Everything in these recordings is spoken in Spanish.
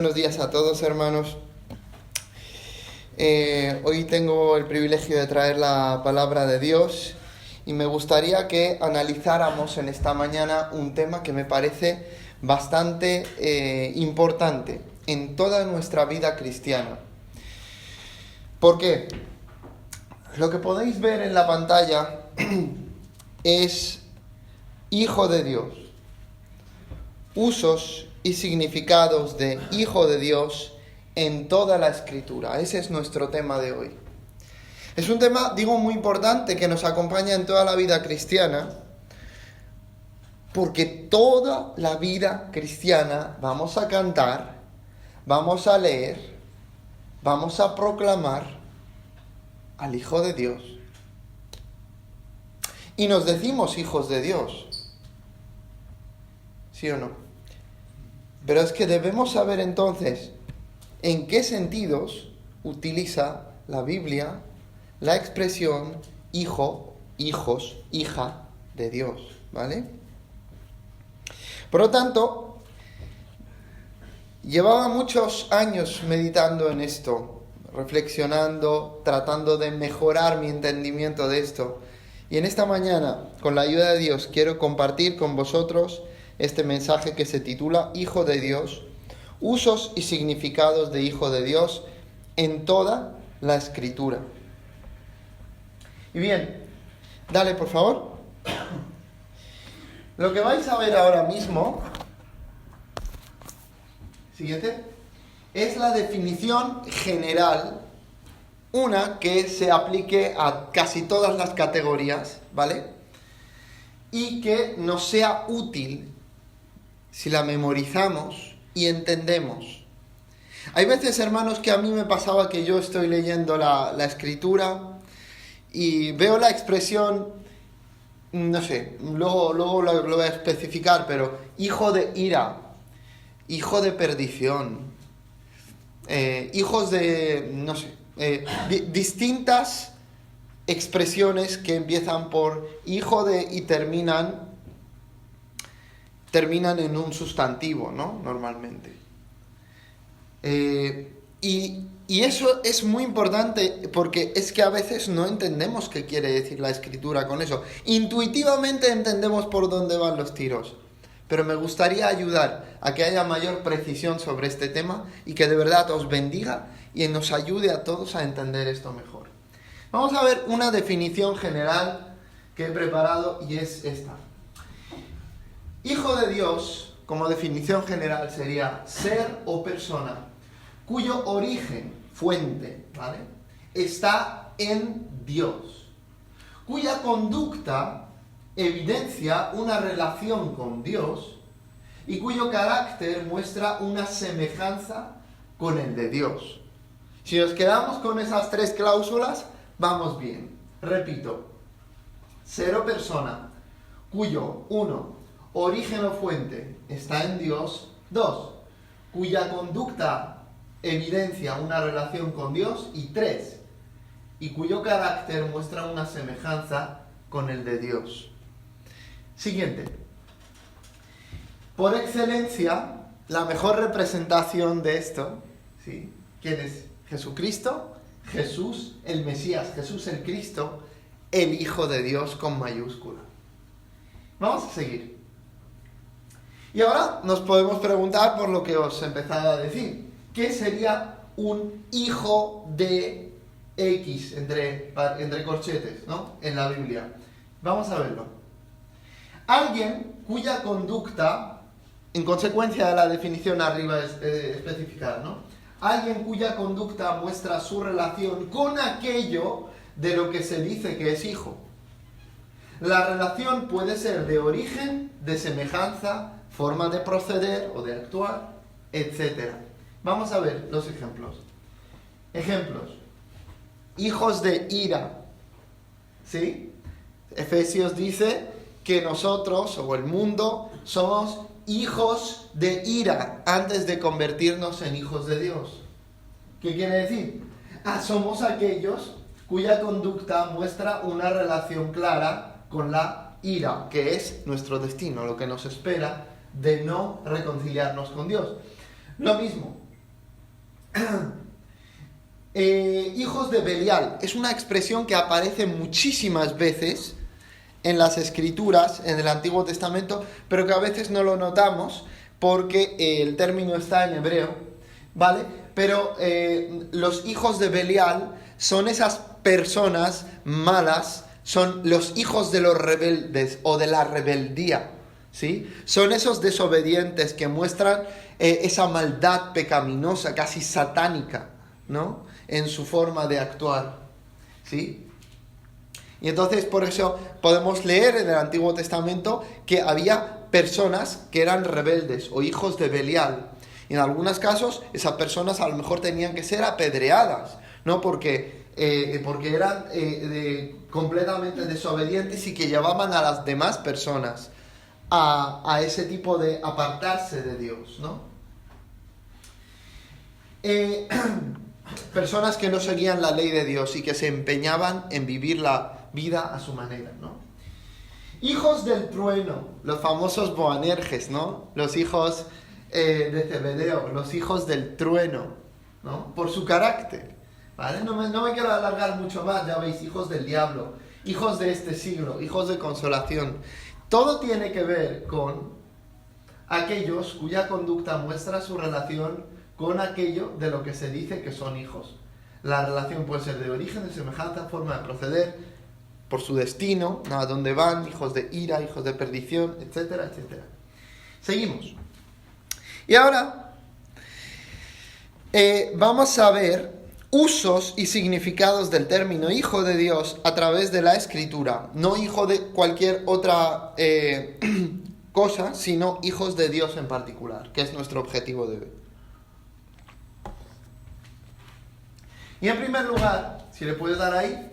Buenos días a todos, hermanos. Hoy tengo el privilegio de traer la palabra de Dios y me gustaría que analizáramos en esta mañana un tema que me parece bastante importante en toda nuestra vida cristiana. ¿Por qué? Lo que podéis ver en la pantalla es Hijo de Dios. Usos y significados de Hijo de Dios en toda la Escritura. Ese es nuestro tema de hoy. Es un tema, muy importante que nos acompaña en toda la vida cristiana, porque toda la vida cristiana vamos a cantar, vamos a leer, vamos a proclamar al Hijo de Dios. Y nos decimos hijos de Dios. ¿Sí o no? Pero es que debemos saber entonces en qué sentidos utiliza la Biblia la expresión hijo, hijos, hija de Dios, ¿vale? Por lo tanto, llevaba muchos años meditando en esto, reflexionando, tratando de mejorar mi entendimiento de esto. Y en esta mañana, con la ayuda de Dios, quiero compartir con vosotros este mensaje que se titula Hijo de Dios, usos y significados de Hijo de Dios en toda la Escritura. Y bien, dale por favor. Lo que vais a ver ahora mismo, siguiente, es la definición general, una que se aplique a casi todas las categorías, ¿vale? Y que nos sea útil si la memorizamos y entendemos. Hay veces, hermanos, que a mí me pasaba que yo estoy leyendo la Escritura y veo la expresión, no sé, luego lo voy a especificar, pero hijo de ira, hijo de perdición, hijos de, no sé, distintas expresiones que empiezan por hijo de y terminan en un sustantivo, ¿no? Normalmente. Y eso es muy importante porque es que a veces no entendemos qué quiere decir la Escritura con eso. Intuitivamente entendemos por dónde van los tiros, pero me gustaría ayudar a que haya mayor precisión sobre este tema y que de verdad os bendiga y nos ayude a todos a entender esto mejor. Vamos a ver una definición general que he preparado y es esta. Hijo de Dios, como definición general, sería ser o persona cuyo origen, fuente, ¿vale?, está en Dios, cuya conducta evidencia una relación con Dios y cuyo carácter muestra una semejanza con el de Dios. Si nos quedamos con esas tres cláusulas, vamos bien. Repito, ser o persona cuyo, 1, origen o fuente está en Dios, 2, cuya conducta evidencia una relación con Dios, y 3, y cuyo carácter muestra una semejanza con el de Dios. Siguiente. Por excelencia, la mejor representación de esto, ¿sí?, ¿quién es? Jesucristo, Jesús el Mesías, Jesús el Cristo, el Hijo de Dios con mayúscula. Vamos a seguir. Y ahora nos podemos preguntar por lo que os he empezado a decir. ¿Qué sería un hijo de X, entre corchetes, ¿no?, en la Biblia? Vamos a verlo. Alguien cuya conducta, en consecuencia de la definición arriba especificada, ¿no?, alguien cuya conducta muestra su relación con aquello de lo que se dice que es hijo. La relación puede ser de origen, de semejanza, forma de proceder o de actuar, etc. Vamos a ver los ejemplos. Ejemplos. Hijos de ira. ¿Sí? Efesios dice que nosotros, o el mundo, somos hijos de ira antes de convertirnos en hijos de Dios. ¿Qué quiere decir? Somos aquellos cuya conducta muestra una relación clara con la ira, que es nuestro destino, lo que nos espera de no reconciliarnos con Dios. Lo mismo, hijos de Belial. Es una expresión que aparece muchísimas veces en las Escrituras, en el Antiguo Testamento, pero que a veces no lo notamos porque el término está en hebreo, ¿vale? Pero los hijos de Belial son esas personas malas, son los hijos de los rebeldes o de la rebeldía, ¿sí? Son esos desobedientes que muestran esa maldad pecaminosa, casi satánica, ¿no? En su forma de actuar, ¿sí? Y entonces por eso podemos leer en el Antiguo Testamento que había personas que eran rebeldes o hijos de Belial. Y en algunos casos esas personas a lo mejor tenían que ser apedreadas, ¿no? Porque eran completamente desobedientes y que llevaban a las demás personas a ese tipo de apartarse de Dios, ¿no? Personas que no seguían la ley de Dios y que se empeñaban en vivir la vida a su manera, ¿no? Hijos del trueno, los famosos Boanerges, ¿no? Los hijos de Zebedeo, los hijos del trueno, ¿no? Por su carácter, ¿vale? No me quiero alargar mucho más, ya veis, hijos del diablo, hijos de este siglo, hijos de consolación. Todo tiene que ver con aquellos cuya conducta muestra su relación con aquello de lo que se dice que son hijos. La relación puede ser de origen, de semejanza, forma de proceder, por su destino, a dónde van, hijos de ira, hijos de perdición, etcétera, etcétera. Seguimos. Y ahora vamos a ver usos y significados del término hijo de Dios a través de la Escritura. No hijo de cualquier otra cosa, sino hijos de Dios en particular, que es nuestro objetivo de hoy. Y en primer lugar, si le puedes dar ahí,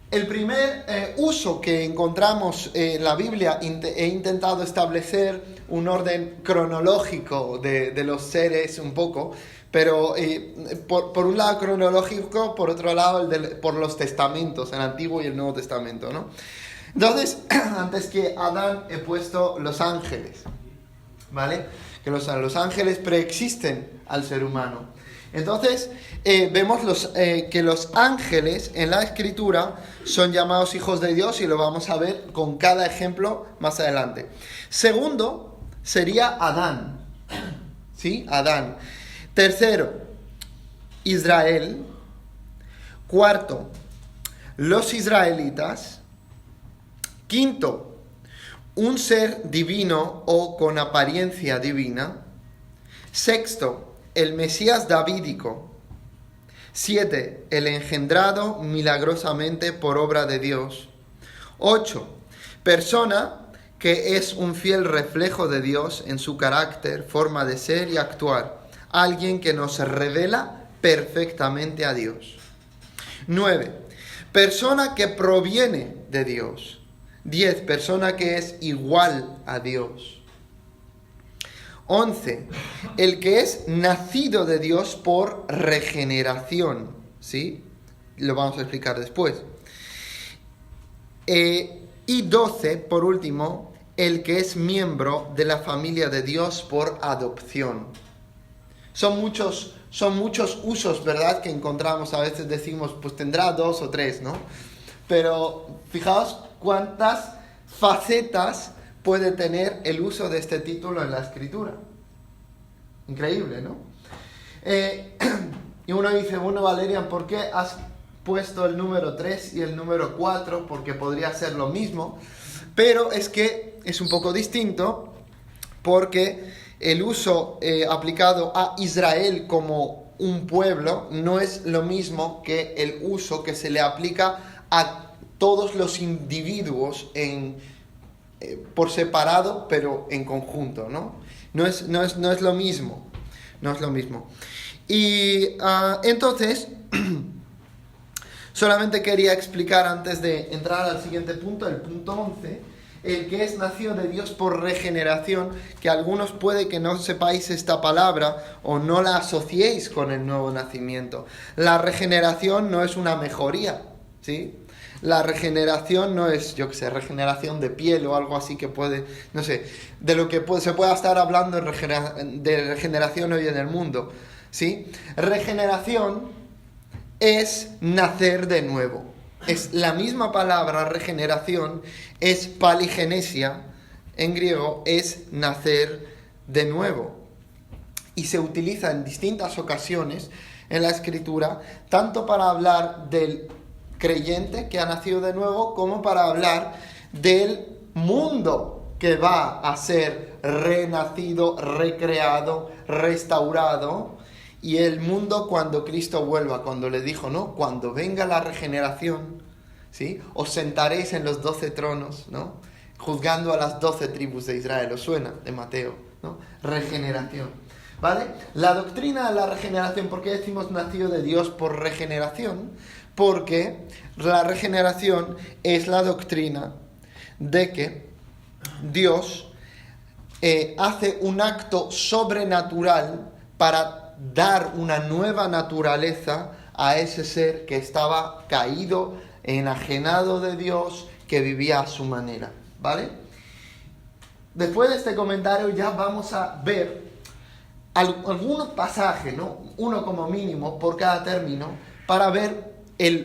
el primer uso que encontramos en la Biblia, he intentado establecer un orden cronológico de los seres un poco, pero por un lado cronológico, por otro lado por los testamentos, el Antiguo y el Nuevo Testamento, ¿no? Entonces, antes que Adán he puesto los ángeles, ¿vale? Que los ángeles preexisten al ser humano. Entonces, vemos que los ángeles en la Escritura son llamados hijos de Dios y lo vamos a ver con cada ejemplo más adelante. Segundo, sería Adán, ¿sí? Adán. Tercero, Israel. Cuarto, los israelitas. Quinto, un ser divino o con apariencia divina. Sexto, el Mesías davídico. 7. El engendrado milagrosamente por obra de Dios. 8. Persona que es un fiel reflejo de Dios en su carácter, forma de ser y actuar. Alguien que nos revela perfectamente a Dios. 9. Persona que proviene de Dios. 10. Persona que es igual a Dios. 11. El que es nacido de Dios por regeneración, ¿sí? Lo vamos a explicar después. Y 12, por último, el que es miembro de la familia de Dios por adopción. Son muchos usos, ¿verdad?, que encontramos. A veces decimos, pues tendrá 2 o 3, ¿no? Pero fijaos cuántas facetas puede tener el uso de este título en la Escritura. Increíble, ¿no? Y uno dice, bueno, Valerian, ¿por qué has puesto el número 3 y el número 4? Porque podría ser lo mismo, pero es que es un poco distinto, porque el uso aplicado a Israel como un pueblo no es lo mismo que el uso que se le aplica a todos los individuos por separado, pero en conjunto, ¿no? No es lo mismo. No es lo mismo. Y entonces, solamente quería explicar antes de entrar al siguiente punto, el punto 11, el que es nacido de Dios por regeneración, que algunos puede que no sepáis esta palabra o no la asociéis con el nuevo nacimiento. La regeneración no es una mejoría, ¿sí? La regeneración no es, yo qué sé, regeneración de piel o algo así que puede, no sé, de lo que se pueda estar hablando de regeneración hoy en el mundo. ¿sí? Regeneración es nacer de nuevo. Es la misma palabra regeneración, es paligenesia, en griego es nacer de nuevo. Y se utiliza en distintas ocasiones en la Escritura, tanto para hablar del creyente que ha nacido de nuevo, como para hablar del mundo que va a ser renacido, recreado, restaurado. Y el mundo cuando Cristo vuelva, cuando le dijo, ¿no? Cuando venga la regeneración, ¿sí? Os sentaréis en los 12 tronos, ¿no? Juzgando a las 12 tribus de Israel. ¿Os suena? De Mateo, ¿no? Regeneración, ¿vale? La doctrina de la regeneración, ¿por qué decimos nacido de Dios por regeneración? Porque la regeneración es la doctrina de que Dios hace un acto sobrenatural para dar una nueva naturaleza a ese ser que estaba caído, enajenado de Dios, que vivía a su manera, ¿vale? Después de este comentario ya vamos a ver algunos pasajes, ¿no? Uno como mínimo por cada término, para ver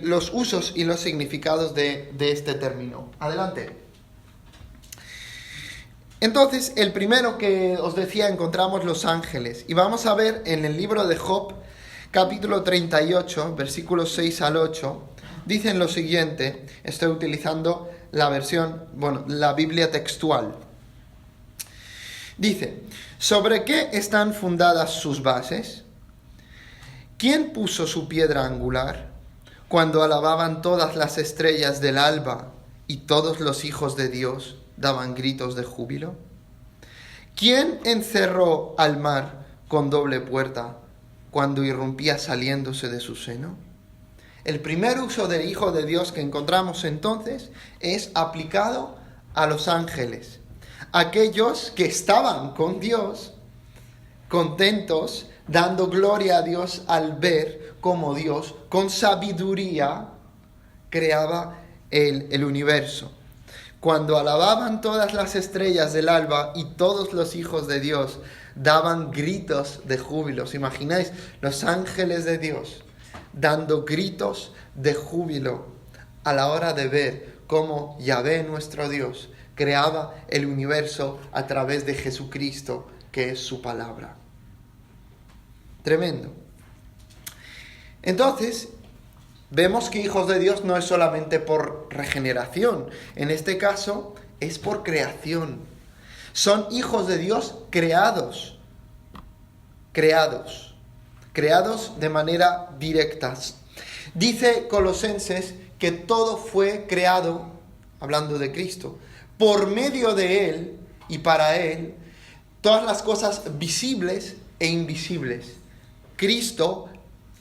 los usos y los significados de este término. Adelante. Entonces, el primero que os decía, encontramos los ángeles. Y vamos a ver en el libro de Job, capítulo 38, versículos 6 al 8, dicen lo siguiente. Estoy utilizando la versión, la Biblia textual. Dice, ¿sobre qué están fundadas sus bases? ¿Quién puso su piedra angular? Cuando alababan todas las estrellas del alba y todos los hijos de Dios daban gritos de júbilo. ¿Quién encerró al mar con doble puerta cuando irrumpía saliéndose de su seno? El primer uso del Hijo de Dios que encontramos entonces es aplicado a los ángeles, aquellos que estaban con Dios, contentos, dando gloria a Dios al ver cómo Dios, con sabiduría, creaba el universo. Cuando alababan todas las estrellas del alba y todos los hijos de Dios daban gritos de júbilo. ¿Os imagináis? Los ángeles de Dios dando gritos de júbilo a la hora de ver cómo Yahvé, nuestro Dios, creaba el universo a través de Jesucristo, que es su palabra. Tremendo. Entonces, vemos que hijos de Dios no es solamente por regeneración. En este caso, es por creación. Son hijos de Dios creados. Creados de manera directa. Dice Colosenses que todo fue creado, hablando de Cristo, por medio de Él y para Él, todas las cosas visibles e invisibles. Cristo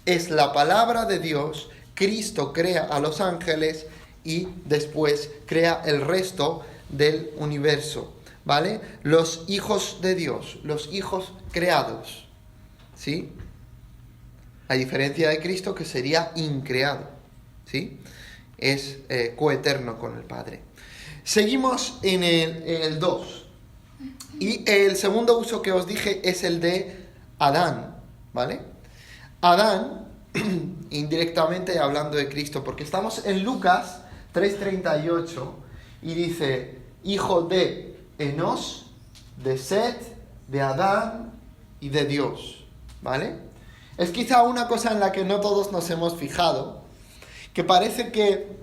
es la palabra de Dios. Cristo crea a los ángeles y después crea el resto del universo, ¿vale? Los hijos de Dios, los hijos creados, ¿sí? A diferencia de Cristo, que sería increado, ¿sí? Es coeterno con el Padre. Seguimos en el 2. Y el segundo uso que os dije es el de Adán, ¿vale? Adán, indirectamente hablando de Cristo, porque estamos en Lucas 3:38 y dice, hijo de Enos, de Set, de Adán y de Dios, ¿vale? Es quizá una cosa en la que no todos nos hemos fijado, que parece que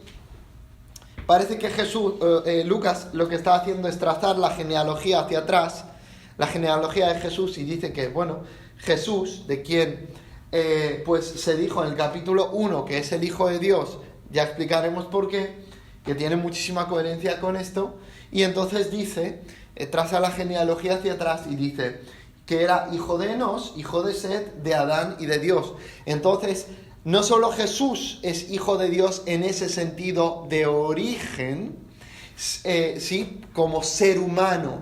Lucas lo que está haciendo es trazar la genealogía hacia atrás, la genealogía de Jesús, y dice que, Jesús, de quien pues se dijo en el capítulo 1 que es el Hijo de Dios, ya explicaremos por qué, que tiene muchísima coherencia con esto, y entonces dice, traza la genealogía hacia atrás y dice que era hijo de Enos, hijo de Set, de Adán y de Dios. Entonces, no solo Jesús es hijo de Dios en ese sentido de origen, ¿sí? Como ser humano,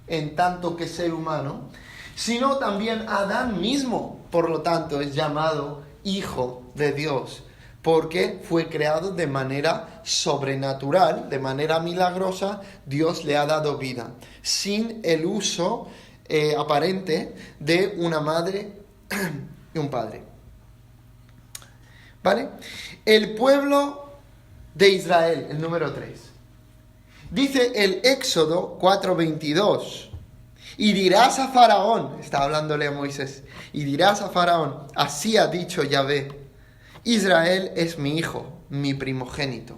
en tanto que ser humano, sino también Adán mismo, por lo tanto, es llamado hijo de Dios, porque fue creado de manera sobrenatural, de manera milagrosa. Dios le ha dado vida, sin el uso aparente de una madre y un padre. ¿Vale? El pueblo de Israel, el número 3. Dice el Éxodo 4:22. Y dirás a Faraón, está hablándole a Moisés, y dirás a Faraón, así ha dicho Yahvé, Israel es mi hijo, mi primogénito.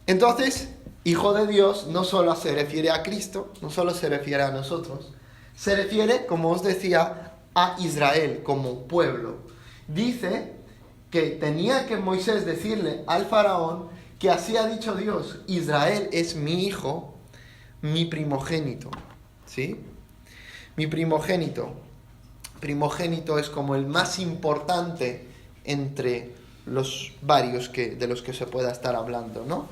Entonces, hijo de Dios no solo se refiere a Cristo, no solo se refiere a nosotros, se refiere, como os decía, a Israel como pueblo. Dice que tenía que Moisés decirle al faraón que así ha dicho Dios, Israel es mi hijo, mi primogénito. ¿Sí? Mi primogénito. Primogénito es como el más importante entre los varios de los que se pueda estar hablando, ¿no?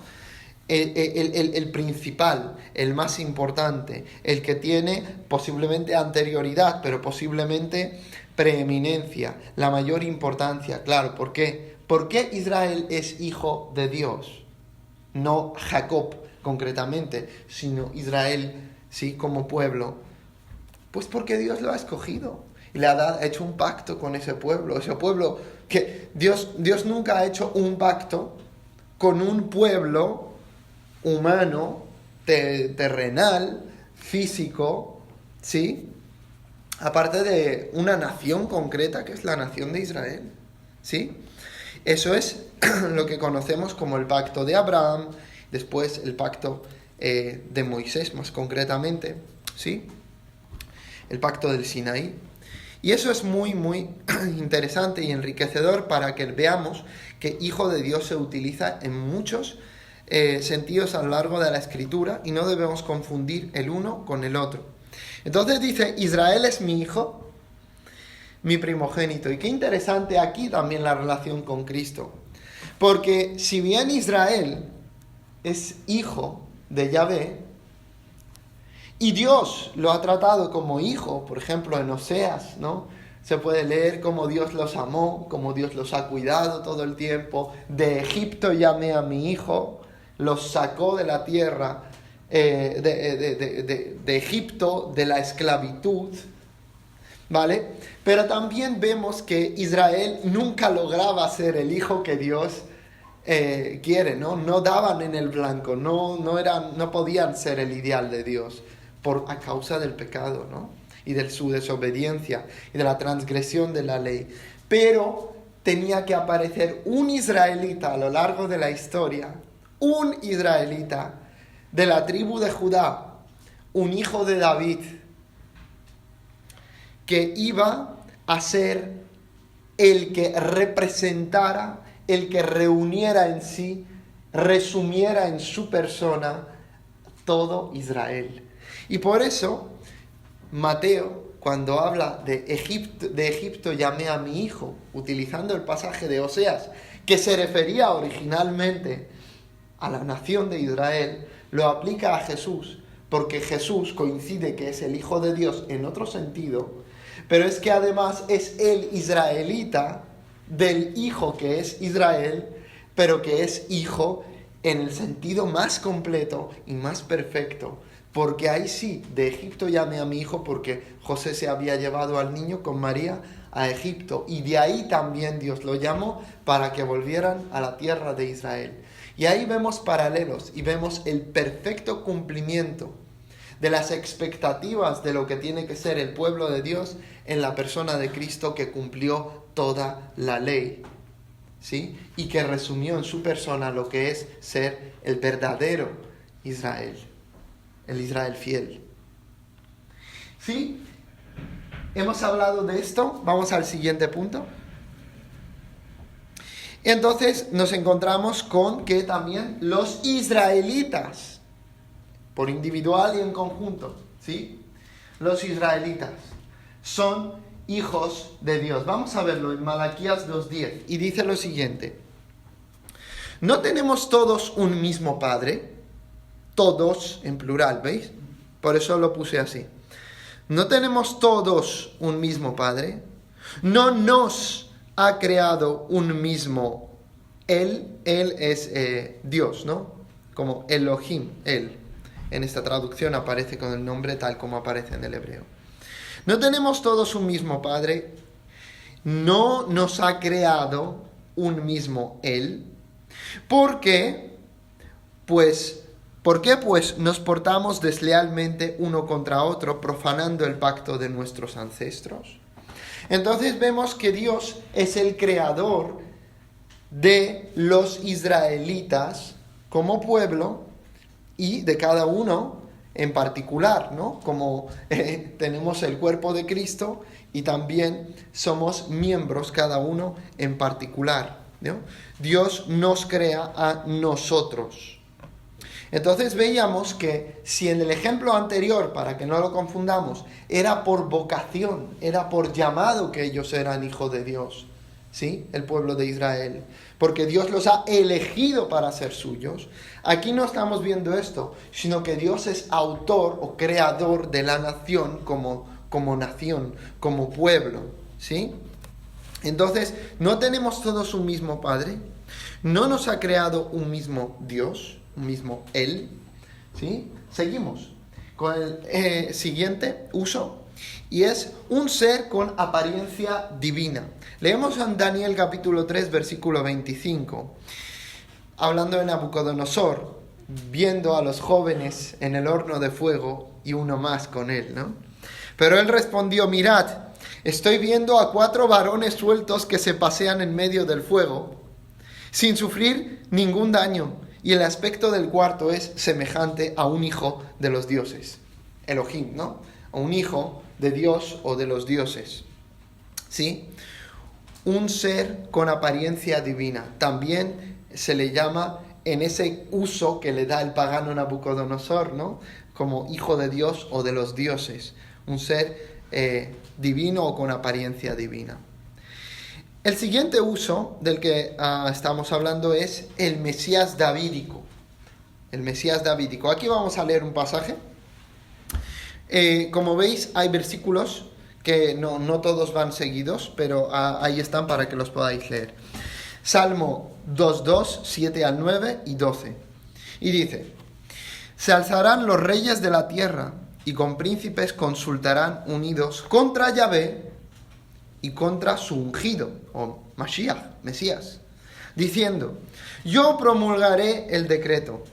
El principal, el más importante, el que tiene posiblemente anterioridad, pero posiblemente preeminencia, la mayor importancia. Claro, ¿por qué? ¿Por qué Israel es hijo de Dios? No Jacob concretamente, sino Israel, sí, como pueblo. Pues porque Dios lo ha escogido y le ha hecho un pacto con ese pueblo que Dios nunca ha hecho un pacto con un pueblo humano, terrenal, físico, ¿sí? Aparte de una nación concreta, que es la nación de Israel, ¿sí? Eso es lo que conocemos como el pacto de Abraham, después el pacto de Moisés, más concretamente, ¿sí? El pacto del Sinaí. Y eso es muy, muy interesante y enriquecedor para que veamos que hijo de Dios se utiliza en muchos sentidos a lo largo de la Escritura y no debemos confundir el uno con el otro. Entonces dice, Israel es mi hijo, mi primogénito. Y qué interesante aquí también la relación con Cristo. Porque si bien Israel es hijo de Yahvé, y Dios lo ha tratado como hijo, por ejemplo en Oseas, ¿no? Se puede leer cómo Dios los amó, cómo Dios los ha cuidado todo el tiempo. De Egipto llamé a mi hijo, los sacó de la tierra, de Egipto, de la esclavitud, ¿vale? Pero también vemos que Israel nunca lograba ser el hijo que Dios quiere, ¿no? No daban en el blanco, no podían ser el ideal de Dios a causa del pecado, ¿no? Y de su desobediencia y de la transgresión de la ley. Pero tenía que aparecer un israelita a lo largo de la historia, un israelita de la tribu de Judá, un hijo de David, que iba a ser el que representara, el que reuniera en sí, resumiera en su persona todo Israel. Y por eso Mateo, cuando habla de Egipto llamé a mi hijo, utilizando el pasaje de Oseas, que se refería originalmente a la nación de Israel, lo aplica a Jesús, porque Jesús coincide que es el Hijo de Dios en otro sentido, pero es que además es el israelita del hijo que es Israel, pero que es hijo en el sentido más completo y más perfecto. Porque ahí sí, de Egipto llamé a mi hijo, porque José se había llevado al niño con María a Egipto. Y de ahí también Dios lo llamó para que volvieran a la tierra de Israel. Y ahí vemos paralelos y vemos el perfecto cumplimiento de las expectativas de lo que tiene que ser el pueblo de Dios en la persona de Cristo, que cumplió toda la ley, ¿sí? Y que resumió en su persona lo que es ser el verdadero Israel. El Israel fiel. ¿Sí? Hemos hablado de esto. Vamos al siguiente punto. Entonces nos encontramos con que también los israelitas, por individual y en conjunto, ¿sí? Los israelitas son hijos de Dios. Vamos a verlo en Malaquías 2:10. Y dice lo siguiente. ¿No tenemos todos un mismo Padre? Todos en plural, ¿veis? Por eso lo puse así. ¿No tenemos todos un mismo Padre? ¿No nos ha creado un mismo Él? Él es Dios, ¿no? Como Elohim, Él. En esta traducción aparece con el nombre tal como aparece en el hebreo. ¿No tenemos todos un mismo Padre? ¿No nos ha creado un mismo Él? ¿Por qué? ¿Por qué pues nos portamos deslealmente uno contra otro, profanando el pacto de nuestros ancestros? Entonces vemos que Dios es el creador de los israelitas como pueblo y de cada uno en particular, ¿no? Como tenemos el cuerpo de Cristo y también somos miembros cada uno en particular, ¿no? Dios nos crea a nosotros. Entonces veíamos que si en el ejemplo anterior, para que no lo confundamos, era por vocación, era por llamado que ellos eran hijos de Dios, ¿sí? El pueblo de Israel, porque Dios los ha elegido para ser suyos. Aquí no estamos viendo esto, sino que Dios es autor o creador de la nación como nación, como pueblo, ¿sí? Entonces, ¿no tenemos todos un mismo Padre? ¿No nos ha creado un mismo Dios? Un mismo Él, ¿sí? Seguimos con el siguiente uso, y es un ser con apariencia divina. Leemos en Daniel capítulo 3, versículo 25, hablando de Nabucodonosor, viendo a los jóvenes en el horno de fuego y uno más con él, ¿no? Pero él respondió: mirad, estoy viendo a 4 varones sueltos que se pasean en medio del fuego, sin sufrir ningún daño. Y el aspecto del cuarto es semejante a un hijo de los dioses. Elohim, ¿no? A un hijo de Dios o de los dioses. ¿Sí? Un ser con apariencia divina. También se le llama, en ese uso que le da el pagano Nabucodonosor, ¿no? Como hijo de Dios o de los dioses. Un ser divino o con apariencia divina. El siguiente uso del que estamos hablando es el Mesías davídico. El Mesías davídico. Aquí vamos a leer un pasaje. Como veis, hay versículos que no todos van seguidos, pero ahí están para que los podáis leer. Salmo 2:2, 7 al 9 y 12. Y dice: se alzarán los reyes de la tierra y con príncipes consultarán unidos contra Yahvé y contra su ungido, o Mashiach, Mesías, diciendo: yo promulgaré el decreto.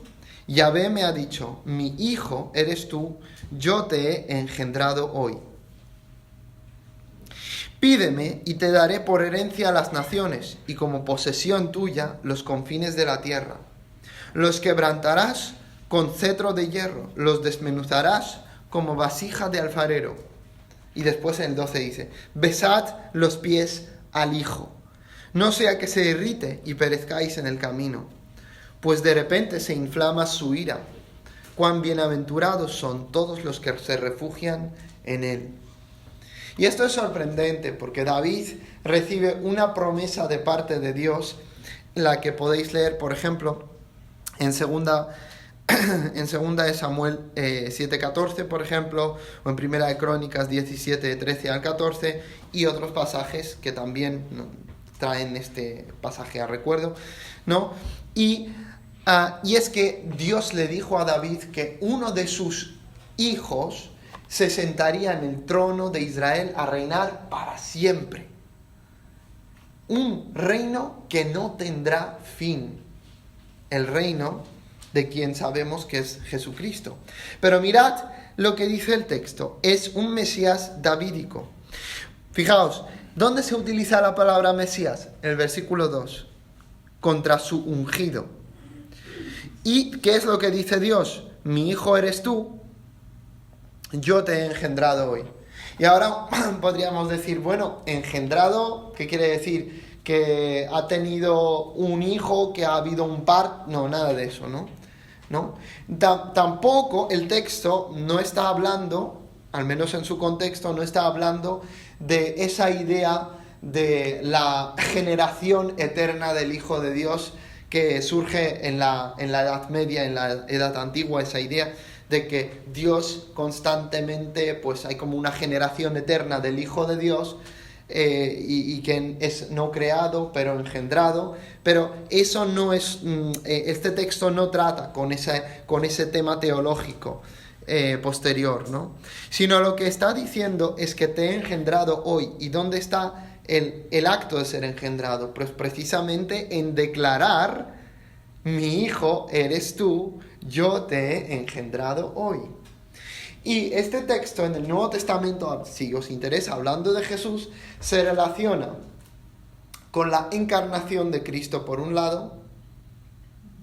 Yahvé me ha dicho: mi hijo eres tú, yo te he engendrado hoy. Pídeme y te daré por herencia a las naciones, y como posesión tuya los confines de la tierra. Los quebrantarás con cetro de hierro, los desmenuzarás como vasija de alfarero. Y después en el 12 dice: besad los pies al Hijo, no sea que se irrite y perezcáis en el camino, pues de repente se inflama su ira. Cuán bienaventurados son todos los que se refugian en él. Y esto es sorprendente porque David recibe una promesa de parte de Dios, la que podéis leer, por ejemplo, en segunda de Samuel 7:14, por ejemplo, o en primera de Crónicas 17:13 al 14, y otros pasajes que también traen este pasaje a recuerdo, ¿no? Y es que Dios le dijo a David que uno de sus hijos se sentaría en el trono de Israel a reinar para siempre. Un reino que no tendrá fin. El reino de quien sabemos que es Jesucristo. Pero mirad lo que dice el texto. Es un Mesías davídico. Fijaos, ¿dónde se utiliza la palabra Mesías? En el versículo 2. Contra su ungido. ¿Y qué es lo que dice Dios? Mi hijo eres tú, yo te he engendrado hoy. Y ahora podríamos decir, bueno, engendrado, ¿qué quiere decir? Que ha tenido un hijo, que ha habido un parto. No, nada de eso, ¿no? Tampoco el texto no está hablando, al menos en su contexto, no está hablando de esa idea de la generación eterna del Hijo de Dios que surge en la Edad Media, en la Edad Antigua, esa idea de que Dios constantemente, pues hay como una generación eterna del Hijo de Dios, y que es no creado, pero engendrado. Pero eso no es, este texto no trata con ese tema teológico. posterior, ¿no? Sino lo que está diciendo es que te he engendrado hoy. ¿Y dónde está el acto de ser engendrado? Pues precisamente en declarar: mi hijo eres tú, yo te he engendrado hoy. Y este texto en el Nuevo Testamento, si os interesa, hablando de Jesús, se relaciona con la encarnación de Cristo por un lado,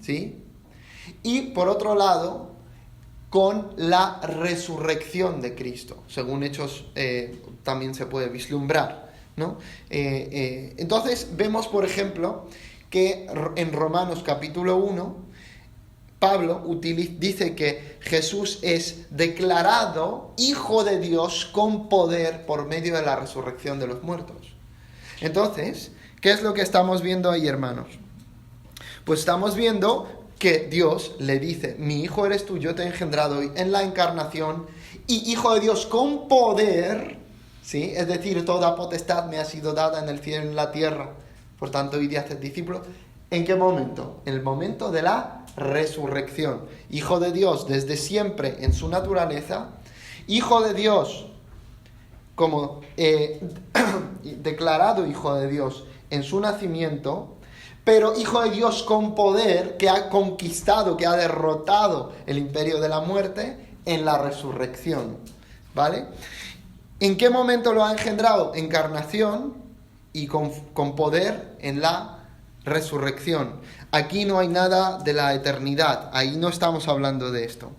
¿sí? Y por otro lado, con la resurrección de Cristo. Según Hechos también se puede vislumbrar, ¿no? Entonces vemos, por ejemplo, que en Romanos capítulo 1, Pablo dice que Jesús es declarado Hijo de Dios con poder por medio de la resurrección de los muertos. Entonces, ¿qué es lo que estamos viendo ahí, hermanos? Pues estamos viendo que Dios le dice: mi hijo eres tú, yo te he engendrado hoy, en la encarnación, y Hijo de Dios con poder, ¿sí? Es decir, toda potestad me ha sido dada en el cielo y en la tierra, por tanto, id y haced discípulos. ¿En qué momento? En el momento de la resurrección. Hijo de Dios desde siempre en su naturaleza, Hijo de Dios como declarado Hijo de Dios en su nacimiento, pero Hijo de Dios con poder, que ha conquistado, que ha derrotado el imperio de la muerte en la resurrección, ¿vale? ¿En qué momento lo ha engendrado? Encarnación y con poder en la resurrección. Aquí no hay nada de la eternidad, ahí no estamos hablando de esto.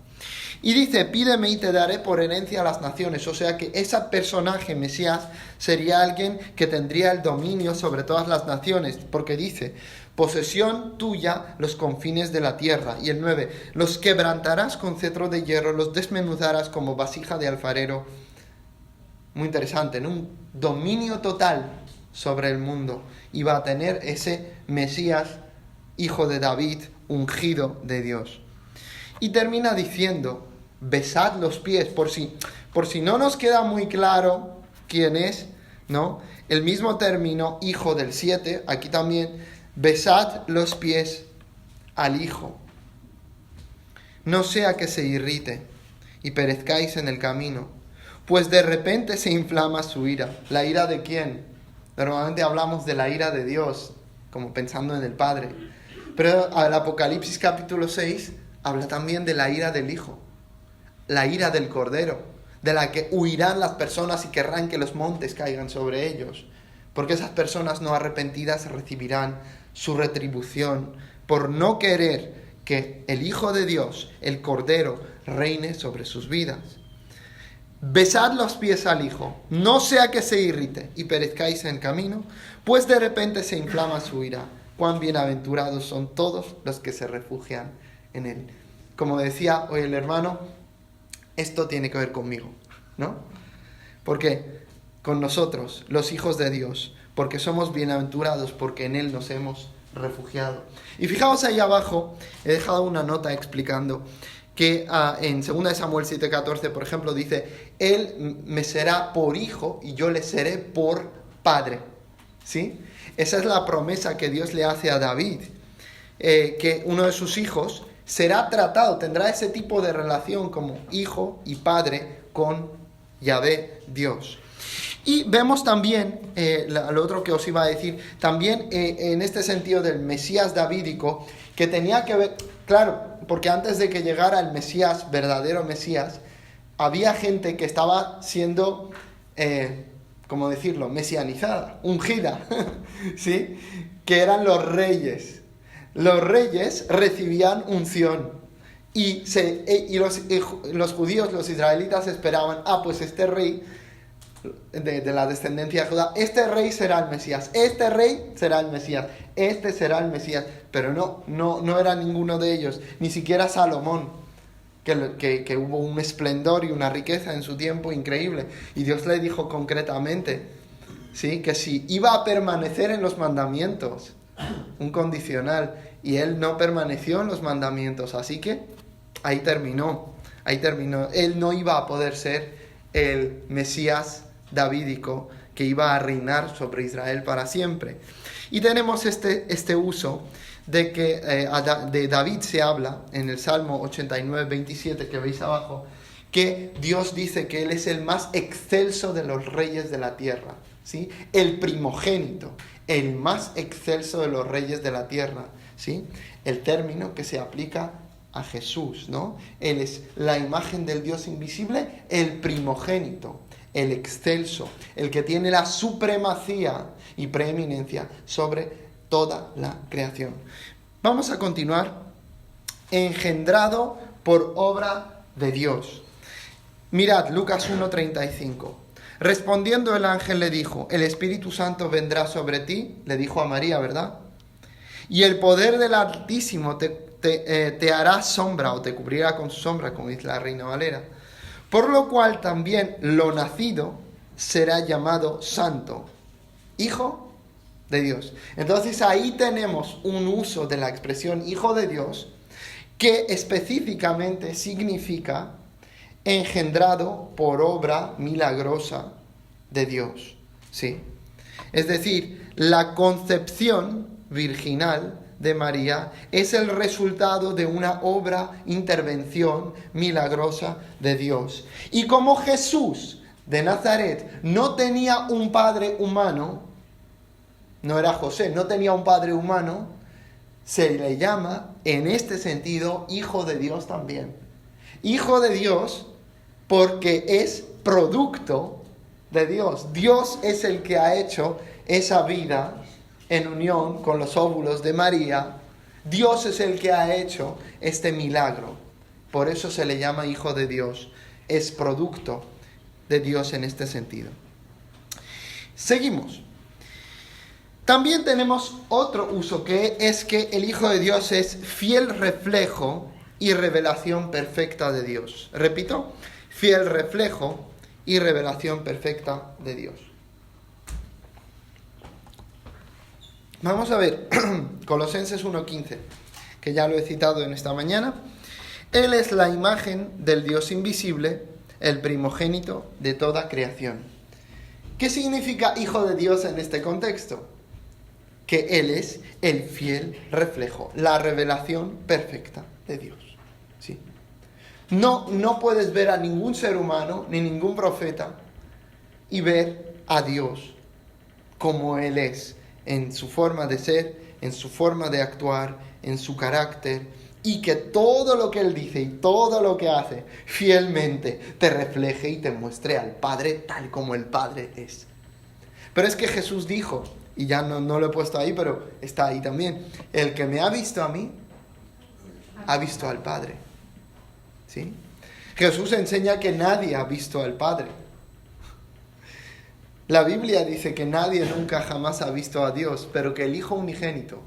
Y dice: pídeme y te daré por herencia a las naciones. O sea que ese personaje, Mesías, sería alguien que tendría el dominio sobre todas las naciones, porque dice: posesión tuya los confines de la tierra. Y el 9, los quebrantarás con cetro de hierro, los desmenuzarás como vasija de alfarero. Muy interesante, ¿no? Un dominio total sobre el mundo. Y va a tener ese Mesías, hijo de David, ungido de Dios. Y termina diciendo: besad los pies, por si no nos queda muy claro quién es, ¿no? El mismo término, hijo del 7, aquí también: besad los pies al Hijo, no sea que se irrite y perezcáis en el camino, pues de repente se inflama su ira. ¿La ira de quién? Normalmente hablamos de la ira de Dios, como pensando en el Padre. Pero el Apocalipsis capítulo 6 habla también de la ira del Hijo, la ira del Cordero, de la que huirán las personas y querrán que los montes caigan sobre ellos, porque esas personas no arrepentidas recibirán su retribución por no querer que el Hijo de Dios, el Cordero, reine sobre sus vidas. Besad los pies al Hijo, no sea que se irrite y perezcáis en camino, pues de repente se inflama su ira. Cuán bienaventurados son todos los que se refugian en Él. Como decía hoy el hermano, esto tiene que ver conmigo, ¿no? Porque con nosotros, los hijos de Dios, porque somos bienaventurados, porque en Él nos hemos refugiado. Y fijaos ahí abajo, he dejado una nota explicando que en 2 Samuel 7:14, por ejemplo, dice: Él me será por hijo y yo le seré por padre. ¿Sí? Esa es la promesa que Dios le hace a David, que uno de sus hijos será tratado, tendrá ese tipo de relación como hijo y padre con Yahvé, Dios. Y vemos también, lo otro que os iba a decir, también en este sentido del Mesías davídico, que tenía que ver, claro, porque antes de que llegara el Mesías, verdadero Mesías, había gente que estaba siendo, ¿cómo decirlo?, mesianizada, ungida, ¿sí? Que eran los reyes. Los reyes recibían unción y los judíos, los israelitas esperaban: pues este rey de la descendencia de Judá, este rey será el Mesías, este rey será el Mesías, este será el Mesías. Pero no era ninguno de ellos, ni siquiera Salomón, que hubo un esplendor y una riqueza en su tiempo increíble, y Dios le dijo concretamente, ¿sí?, que si iba a permanecer en los mandamientos, un condicional, y él no permaneció en los mandamientos, así que ahí terminó, él no iba a poder ser el Mesías davídico que iba a reinar sobre Israel para siempre. Y tenemos este uso de que de David se habla en el Salmo 89:27 que veis abajo, que Dios dice que Él es el más excelso de los reyes de la tierra, ¿sí? El primogénito, el más excelso de los reyes de la tierra, ¿sí? El término que se aplica a Jesús, ¿no? Él es la imagen del Dios invisible, el primogénito, el excelso, el que tiene la supremacía y preeminencia sobre toda la creación. Vamos a continuar. Engendrado por obra de Dios. Mirad, Lucas 1:35. Respondiendo el ángel le dijo, el Espíritu Santo vendrá sobre ti, le dijo a María, ¿verdad? Y el poder del Altísimo te hará sombra o te cubrirá con su sombra, como dice la Reina Valera. Por lo cual también lo nacido será llamado santo, hijo de Dios. Entonces ahí tenemos un uso de la expresión hijo de Dios que específicamente significa engendrado por obra milagrosa de Dios, ¿sí? Es decir, la concepción virginal de María es el resultado de una obra, intervención milagrosa de Dios. Y como Jesús de Nazaret no tenía un padre humano, no era José, no tenía un padre humano, se le llama en este sentido hijo de Dios también. Hijo de Dios porque es producto de Dios. Dios es el que ha hecho esa vida en unión con los óvulos de María. Dios es el que ha hecho este milagro. Por eso se le llama hijo de Dios. Es producto de Dios en este sentido. Seguimos. También tenemos otro uso que es que el Hijo de Dios es fiel reflejo y revelación perfecta de Dios. Repito, fiel reflejo y revelación perfecta de Dios. Vamos a ver Colosenses 1:15, que ya lo he citado en esta mañana. Él es la imagen del Dios invisible, el primogénito de toda creación. ¿Qué significa Hijo de Dios en este contexto? Que Él es el fiel reflejo, la revelación perfecta de Dios. ¿Sí? No puedes ver a ningún ser humano, ni ningún profeta, y ver a Dios como Él es, en su forma de ser, en su forma de actuar, en su carácter, y que todo lo que Él dice y todo lo que hace fielmente te refleje y te muestre al Padre tal como el Padre es. Pero es que Jesús dijo, y ya no lo he puesto ahí, pero está ahí también, el que me ha visto a mí, ha visto al Padre. ¿Sí? Jesús enseña que nadie ha visto al Padre. La Biblia dice que nadie nunca jamás ha visto a Dios, pero que el Hijo unigénito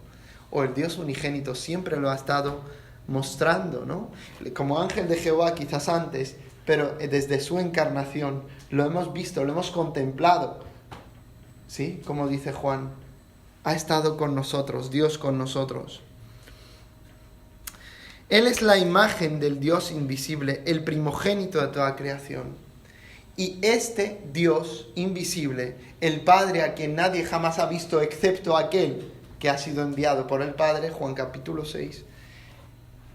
o el Dios unigénito siempre lo ha estado mostrando, ¿no? Como ángel de Jehová quizás antes, pero desde su encarnación lo hemos visto, lo hemos contemplado. ¿Sí? Como dice Juan, ha estado con nosotros, Dios con nosotros. Él es la imagen del Dios invisible, el primogénito de toda creación. Y este Dios invisible, el Padre a quien nadie jamás ha visto excepto aquel que ha sido enviado por el Padre, Juan capítulo 6,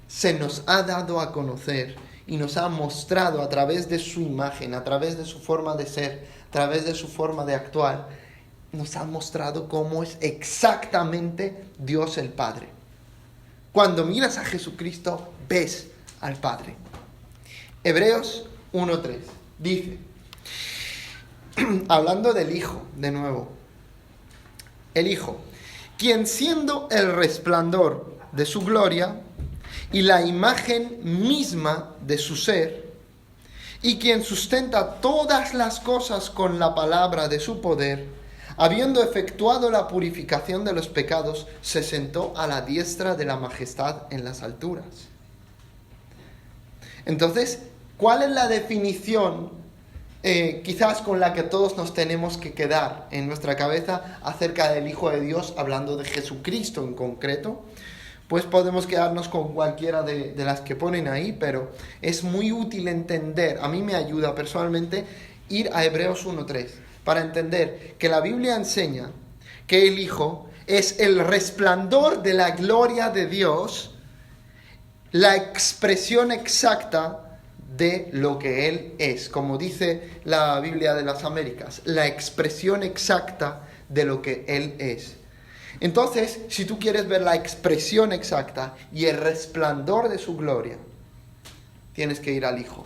se nos ha dado a conocer y nos ha mostrado a través de su imagen, a través de su forma de ser, a través de su forma de actuar, nos ha mostrado cómo es exactamente Dios el Padre. Cuando miras a Jesucristo, ves al Padre. Hebreos 1:3 dice, hablando del Hijo, de nuevo, el Hijo, quien siendo el resplandor de su gloria y la imagen misma de su ser, y quien sustenta todas las cosas con la palabra de su poder, habiendo efectuado la purificación de los pecados, se sentó a la diestra de la majestad en las alturas. Entonces, ¿cuál es la definición quizás con la que todos nos tenemos que quedar en nuestra cabeza acerca del Hijo de Dios, hablando de Jesucristo en concreto? Pues podemos quedarnos con cualquiera de las que ponen ahí, pero es muy útil entender, a mí me ayuda personalmente, ir a Hebreos 1:3, para entender que la Biblia enseña que el Hijo es el resplandor de la gloria de Dios, la expresión exacta de lo que Él es, como dice la Biblia de las Américas, la expresión exacta de lo que Él es. Entonces, si tú quieres ver la expresión exacta y el resplandor de su gloria, tienes que ir al Hijo.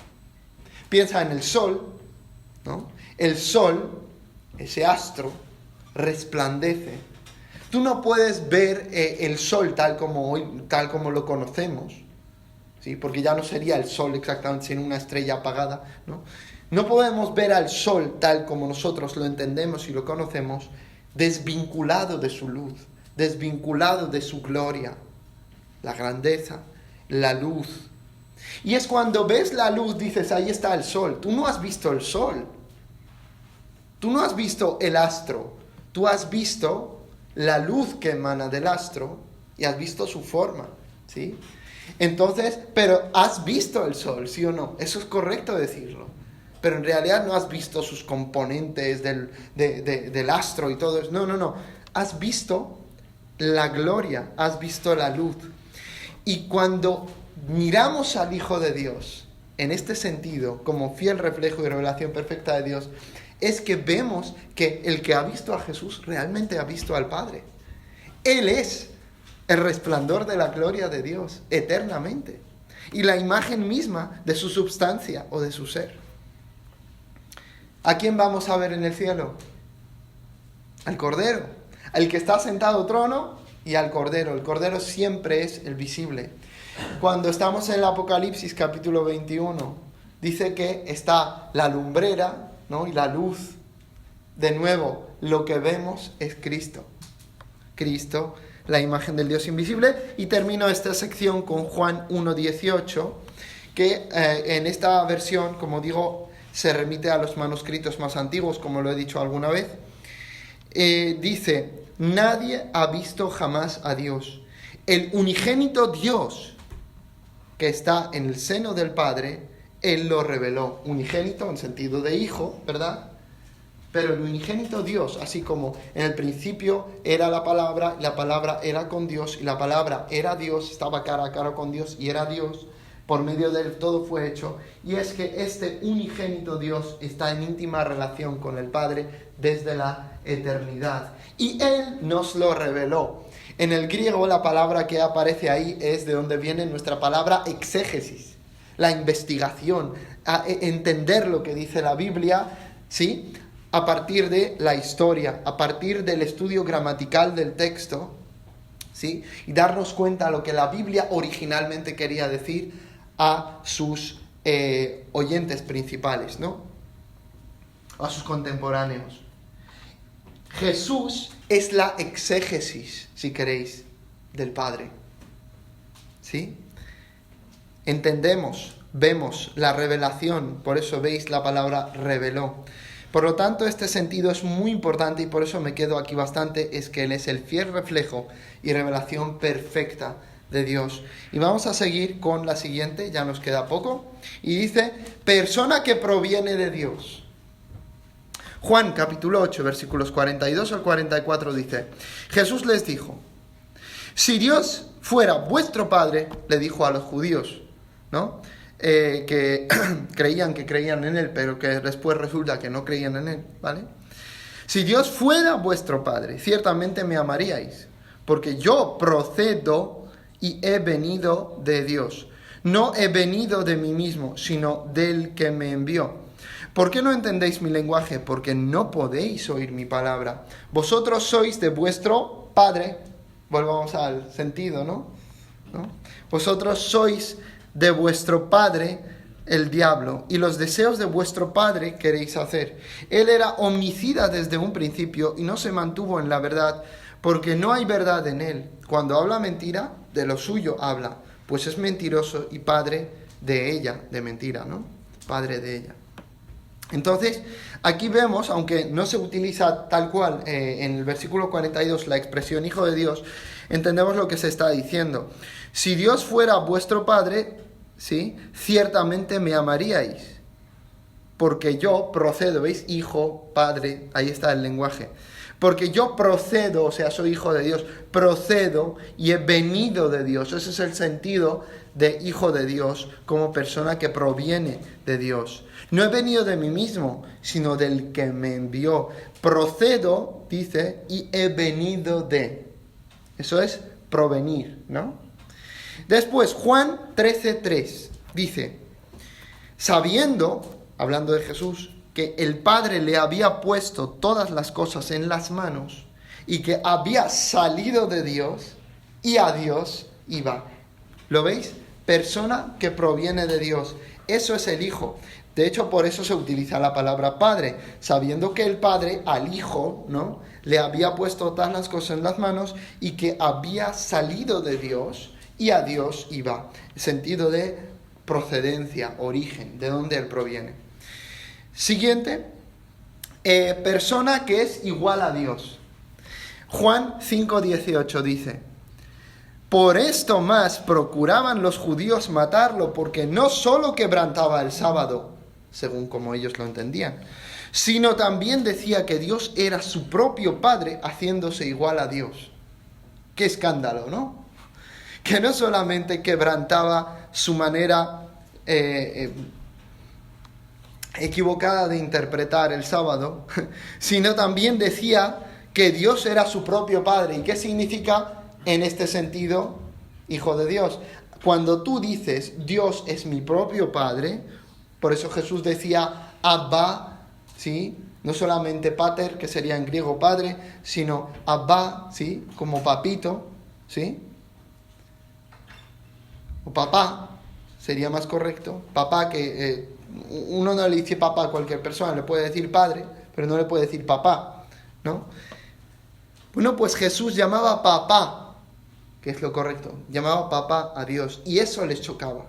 Piensa en el sol, ¿no? El sol, ese astro, resplandece. Tú no puedes ver el sol tal como lo conocemos, ¿sí? Porque ya no sería el sol exactamente, sino una estrella apagada, ¿no? No podemos ver al sol tal como nosotros lo entendemos y lo conocemos, desvinculado de su luz, desvinculado de su gloria, la grandeza, la luz. Y es cuando ves la luz, dices, ahí está el sol. Tú no has visto el sol, tú no has visto el astro, tú has visto la luz que emana del astro y has visto su forma, ¿sí? Entonces, pero has visto el sol, ¿sí o no? Eso es correcto decirlo. Pero en realidad no has visto sus componentes del astro y todo eso. No. Has visto la gloria, has visto la luz. Y cuando miramos al Hijo de Dios, en este sentido, como fiel reflejo y revelación perfecta de Dios, es que vemos que el que ha visto a Jesús realmente ha visto al Padre. Él es el resplandor de la gloria de Dios eternamente y la imagen misma de su substancia o de su ser. ¿A quién vamos a ver en el cielo? Al Cordero, al que está sentado en trono y al Cordero. El Cordero siempre es el visible. Cuando estamos en el Apocalipsis capítulo 21, dice que está la lumbrera, ¿no? Y la luz. De nuevo, lo que vemos es Cristo. Cristo, la imagen del Dios invisible. Y termino esta sección con Juan 1:18, que en esta versión, como digo, se remite a los manuscritos más antiguos, como lo he dicho alguna vez. Dice, nadie ha visto jamás a Dios. El unigénito Dios que está en el seno del Padre, Él lo reveló. Unigénito en sentido de hijo, ¿verdad? Pero el unigénito Dios, así como en el principio era la palabra era con Dios, y la palabra era Dios, estaba cara a cara con Dios y era Dios, por medio de Él todo fue hecho. Y es que este unigénito Dios está en íntima relación con el Padre desde la eternidad. Y Él nos lo reveló. En el griego la palabra que aparece ahí es de donde viene nuestra palabra exégesis, la investigación, a entender lo que dice la Biblia, ¿sí? A partir de la historia, a partir del estudio gramatical del texto, ¿sí? Y darnos cuenta de lo que la Biblia originalmente quería decir a sus oyentes principales, ¿no? A sus contemporáneos. Jesús es la exégesis, si queréis, del Padre, ¿sí? Entendemos, vemos la revelación, por eso veis la palabra reveló. Por lo tanto, este sentido es muy importante y por eso me quedo aquí bastante, es que Él es el fiel reflejo y revelación perfecta de Dios. Y vamos a seguir con la siguiente, ya nos queda poco, y dice, persona que proviene de Dios. Juan capítulo 8, versículos 42 al 44 dice, Jesús les dijo, si Dios fuera vuestro Padre, le dijo a los judíos, ¿no? Que creían en Él, pero que después resulta que no creían en Él, ¿vale? Si Dios fuera vuestro Padre, ciertamente me amaríais, porque yo procedo y he venido de Dios. No he venido de mí mismo, sino del que me envió. ¿Por qué no entendéis mi lenguaje? Porque no podéis oír mi palabra. Vosotros sois de vuestro padre. Volvamos al sentido, ¿no? Vosotros sois de vuestro padre, el diablo, y los deseos de vuestro padre queréis hacer. Él era homicida desde un principio y no se mantuvo en la verdad, porque no hay verdad en él. Cuando habla mentira, de lo suyo habla, pues es mentiroso y padre de ella, de mentira, ¿no? Padre de ella. Entonces, aquí vemos, aunque no se utiliza tal cual en el versículo 42 la expresión Hijo de Dios, entendemos lo que se está diciendo. Si Dios fuera vuestro Padre, ¿sí? Ciertamente me amaríais, porque yo procedo, ¿veis? Hijo, Padre, ahí está el lenguaje. porque yo procedo, o sea, soy hijo de Dios, procedo y he venido de Dios. Ese es el sentido de hijo de Dios, como persona que proviene de Dios. No he venido de mí mismo, sino del que me envió. Procedo, dice, y he venido de. Eso es provenir, ¿no? Después, Juan 13:3 dice, sabiendo, hablando de Jesús, que el Padre le había puesto todas las cosas en las manos y que había salido de Dios y a Dios iba. ¿Lo veis? Persona que proviene de Dios. Eso es el Hijo. De hecho, por eso se utiliza la palabra Padre, sabiendo que el Padre al Hijo, ¿no?, le había puesto todas las cosas en las manos y que había salido de Dios y a Dios iba. Sentido de procedencia, origen, de dónde Él proviene. Siguiente, persona que es igual a Dios. Juan 5:18 dice, por esto más procuraban los judíos matarlo, porque no solo quebrantaba el sábado, según como ellos lo entendían, sino también decía que Dios era su propio Padre, haciéndose igual a Dios. ¡Qué escándalo!, ¿no? Que no solamente quebrantaba su manera equivocada de interpretar el sábado, sino también decía que Dios era su propio Padre. ¿Y qué significa en este sentido hijo de Dios? Cuando tú dices Dios es mi propio Padre, por eso Jesús decía Abba, ¿sí? No solamente pater, que sería en griego padre, sino Abba, ¿sí?, como papito, ¿sí?, o papá, sería más correcto. Papá, que uno no le dice papá a cualquier persona, le puede decir padre, pero no le puede decir papá, ¿no? Bueno, pues Jesús llamaba papá, que es lo correcto, llamaba papá a Dios, y eso les chocaba,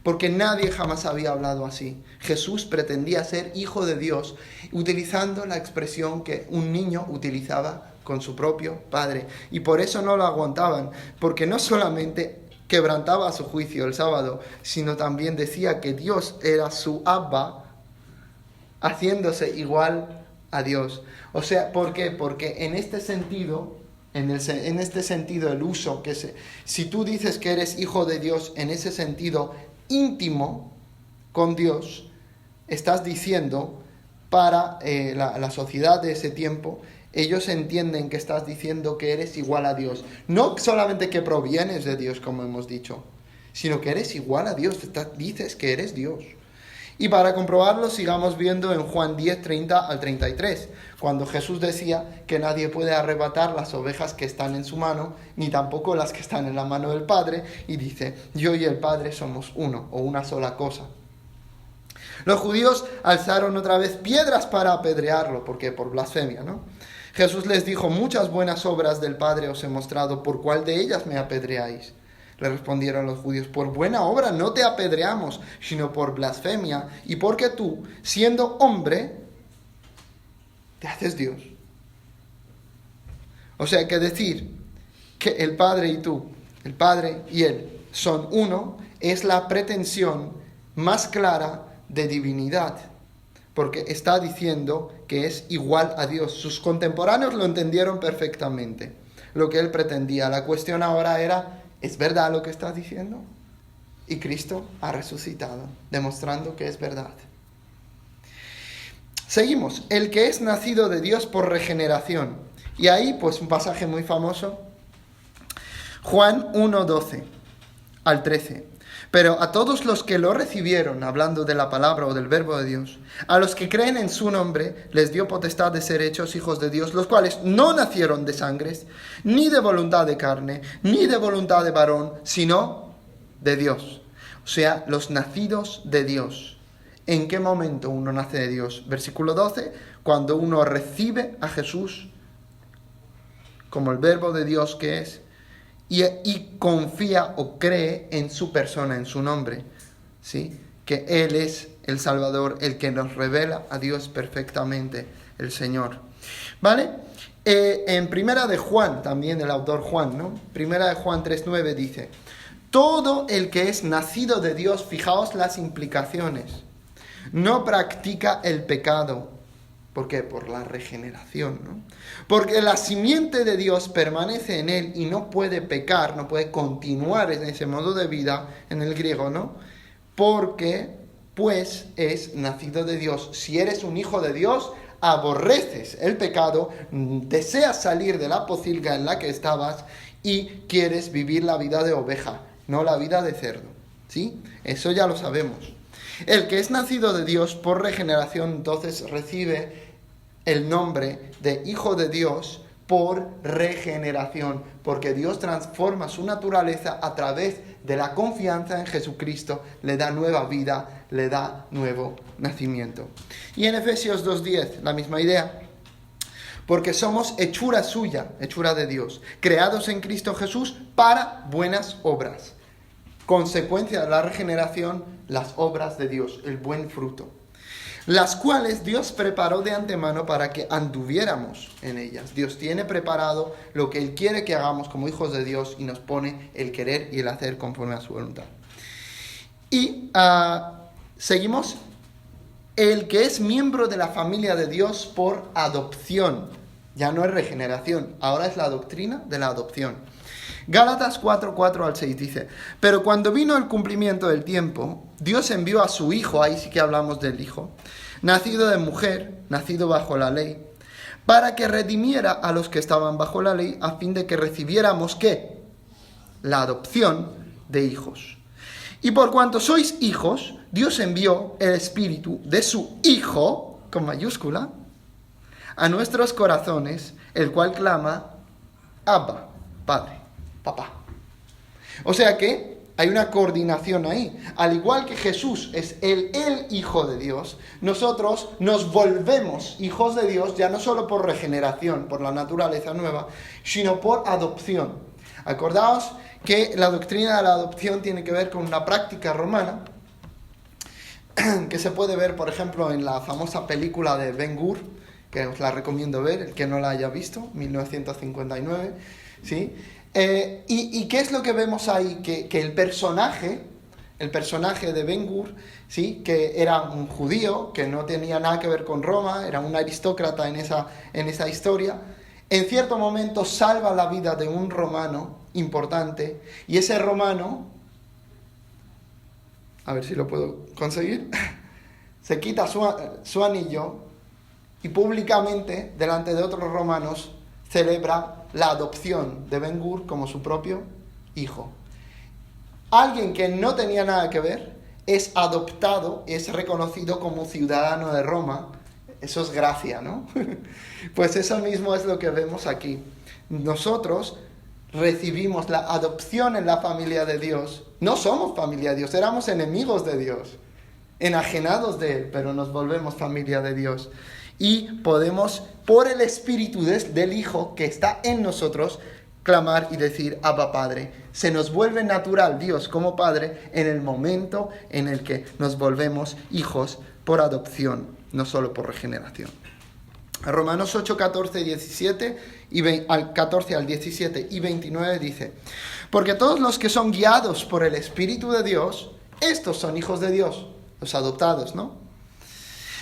porque nadie jamás había hablado así. Jesús pretendía ser hijo de Dios, utilizando la expresión que un niño utilizaba con su propio padre, y por eso no lo aguantaban, porque no solamente quebrantaba a su juicio el sábado, sino también decía que Dios era su Abba, haciéndose igual a Dios. O sea, ¿por qué? Porque en este sentido, el uso, si tú dices que eres hijo de Dios en ese sentido íntimo con Dios, estás diciendo para la sociedad de ese tiempo, ellos entienden que estás diciendo que eres igual a Dios. No solamente que provienes de Dios, como hemos dicho, sino que eres igual a Dios. Dices que eres Dios. Y para comprobarlo, sigamos viendo en Juan 10, 30 al 33, cuando Jesús decía que nadie puede arrebatar las ovejas que están en su mano, ni tampoco las que están en la mano del Padre, y dice, yo y el Padre somos uno, o una sola cosa. Los judíos alzaron otra vez piedras para apedrearlo, porque por blasfemia, ¿no? Jesús les dijo, muchas buenas obras del Padre os he mostrado, ¿por cuál de ellas me apedreáis? Le respondieron los judíos, por buena obra no te apedreamos, sino por blasfemia, y porque tú, siendo hombre, te haces Dios. O sea, que decir que el Padre y tú, el Padre y Él, son uno, es la pretensión más clara de divinidad, porque está diciendo que es igual a Dios. Sus contemporáneos lo entendieron perfectamente, lo que Él pretendía. La cuestión ahora era, ¿es verdad lo que estás diciendo? Y Cristo ha resucitado, demostrando que es verdad. Seguimos, el que es nacido de Dios por regeneración. Y ahí, pues un pasaje muy famoso, Juan 1, 12 al 13. Pero a todos los que lo recibieron, hablando de la palabra o del verbo de Dios, a los que creen en su nombre, les dio potestad de ser hechos hijos de Dios, los cuales no nacieron de sangre, ni de voluntad de carne, ni de voluntad de varón, sino de Dios. O sea, los nacidos de Dios. ¿En qué momento uno nace de Dios? Versículo 12, cuando uno recibe a Jesús como el verbo de Dios que es, y confía o cree en su persona, en su nombre, ¿sí? Que Él es el Salvador, el que nos revela a Dios perfectamente, el Señor. ¿Vale? En Primera de Juan, también el autor Juan, ¿no? Primera de Juan 3:9 dice, todo el que es nacido de Dios, fijaos las implicaciones, no practica el pecado, ¿Por qué? Por la regeneración, ¿no? Porque la simiente de Dios permanece en él y no puede pecar, no puede continuar en ese modo de vida, en el griego, ¿no? Porque, pues, es nacido de Dios. Si eres un hijo de Dios, aborreces el pecado, deseas salir de la pocilga en la que estabas y quieres vivir la vida de oveja, no la vida de cerdo, ¿sí? Eso ya lo sabemos. El que es nacido de Dios por regeneración, entonces recibe el nombre de Hijo de Dios por regeneración, porque Dios transforma su naturaleza a través de la confianza en Jesucristo, le da nueva vida, le da nuevo nacimiento. Y en Efesios 2:10, la misma idea. Porque somos hechura suya, hechura de Dios, creados en Cristo Jesús para buenas obras. Consecuencia de la regeneración, las obras de Dios, el buen fruto, las cuales Dios preparó de antemano para que anduviéramos en ellas. Dios tiene preparado lo que Él quiere que hagamos como hijos de Dios y nos pone el querer y el hacer conforme a su voluntad. Y seguimos. El que es miembro de la familia de Dios por adopción. Ya no es regeneración, ahora es la doctrina de la adopción. Gálatas 4:4 al 6 dice: pero cuando vino el cumplimiento del tiempo, Dios envió a su Hijo, ahí sí que hablamos del Hijo, nacido de mujer, nacido bajo la ley, para que redimiera a los que estaban bajo la ley, a fin de que recibiéramos, ¿qué? La adopción de hijos. Y por cuanto sois hijos, Dios envió el Espíritu de su Hijo, con mayúscula, a nuestros corazones, el cual clama: Abba, Padre, Papá. O sea que hay una coordinación ahí. Al igual que Jesús es el Hijo de Dios, nosotros nos volvemos hijos de Dios, ya no solo por regeneración, por la naturaleza nueva, sino por adopción. Acordaos que la doctrina de la adopción tiene que ver con una práctica romana que se puede ver, por ejemplo, en la famosa película de Ben-Hur, que os la recomiendo ver, el que no la haya visto, 1959, ¿sí? ¿Y qué es lo que vemos ahí? Que el personaje de Ben-Hur, ¿sí? Que era un judío, que no tenía nada que ver con Roma, era un aristócrata en esa historia, en cierto momento salva la vida de un romano importante, y ese romano, a ver si lo puedo conseguir, se quita su anillo y públicamente, delante de otros romanos, celebra la adopción de Ben-Hur como su propio hijo. Alguien que no tenía nada que ver es adoptado, es reconocido como ciudadano de Roma. Eso es gracia, ¿no? Pues eso mismo es lo que vemos aquí. Nosotros recibimos la adopción en la familia de Dios. No somos familia de Dios, éramos enemigos de Dios, enajenados de Él, pero nos volvemos familia de Dios. Y podemos, por el Espíritu del Hijo que está en nosotros, clamar y decir: Abba, Padre. Se nos vuelve natural Dios como Padre en el momento en el que nos volvemos hijos por adopción, no solo por regeneración. Romanos 8, 14 y 17, al 14 al 17 y 29 dice: porque todos los que son guiados por el Espíritu de Dios, estos son hijos de Dios, los adoptados, ¿no?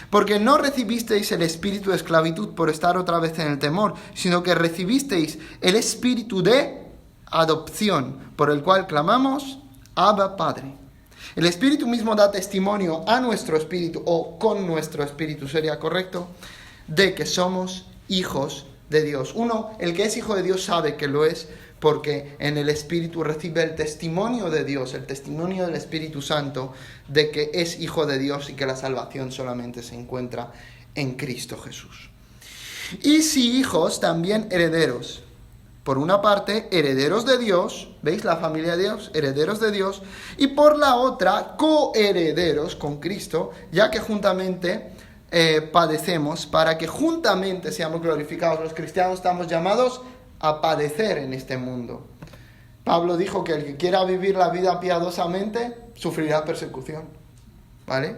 Porque no recibisteis el espíritu de esclavitud por estar otra vez en el temor, sino que recibisteis el espíritu de adopción, por el cual clamamos: Abba, Padre. El Espíritu mismo da testimonio a nuestro espíritu, o con nuestro espíritu sería correcto, de que somos hijos de Dios. Uno, el que es hijo de Dios sabe que lo es, porque en el Espíritu recibe el testimonio de Dios, el testimonio del Espíritu Santo, de que es hijo de Dios y que la salvación solamente se encuentra en Cristo Jesús. Y si hijos, también herederos. Por una parte, herederos de Dios, ¿veis la familia de Dios? Herederos de Dios. Y por la otra, coherederos con Cristo, ya que juntamente padecemos, para que juntamente seamos glorificados. Los cristianos estamos llamados a padecer en este mundo. Pablo dijo que el que quiera vivir la vida piadosamente sufrirá persecución, ¿vale?